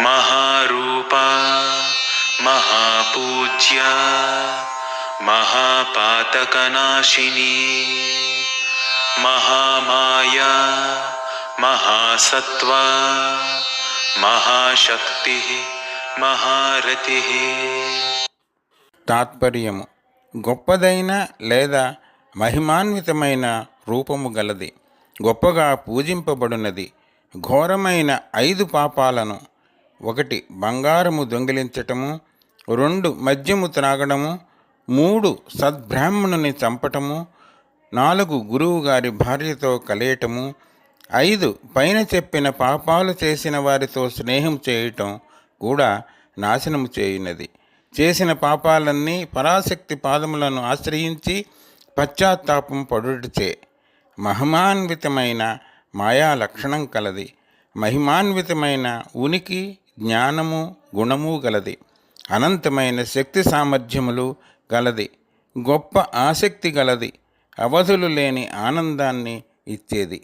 మహారూపా మహాపూజ్య మహాపాతకనాశిని మహామాయా మహాసత్వ మహాశక్తి మహారతి. తాత్పర్యము: గొప్పదైన లేదా మహిమాన్వితమైన రూపము గలది, గొప్పగా పూజింపబడినది. ఘోరమైన 5 పాపాలను: 1 బంగారము దొంగిలించటము, 2 మద్యము త్రాగడము, 3 సద్బ్రాహ్మణుని చంపటము, 4 గురువుగారి భార్యతో కలయటము, 5 పైన చెప్పిన పాపాలు చేసిన వారితో స్నేహం చేయటం కూడా నాశనము చేయునది. చేసిన పాపాలన్నీ పరాశక్తి పాదములను ఆశ్రయించి పశ్చాత్తాపం పడుటచే. మహిమాన్వితమైన మాయా లక్షణం కలది, మహిమాన్వితమైన ఉనికి, జ్ఞానము, గుణము గలది, అనంతమైన శక్తి సామర్థ్యములు గలది, గొప్ప ఆసక్తి గలది, అవధులు లేని ఆనందాన్ని ఇచ్చేది.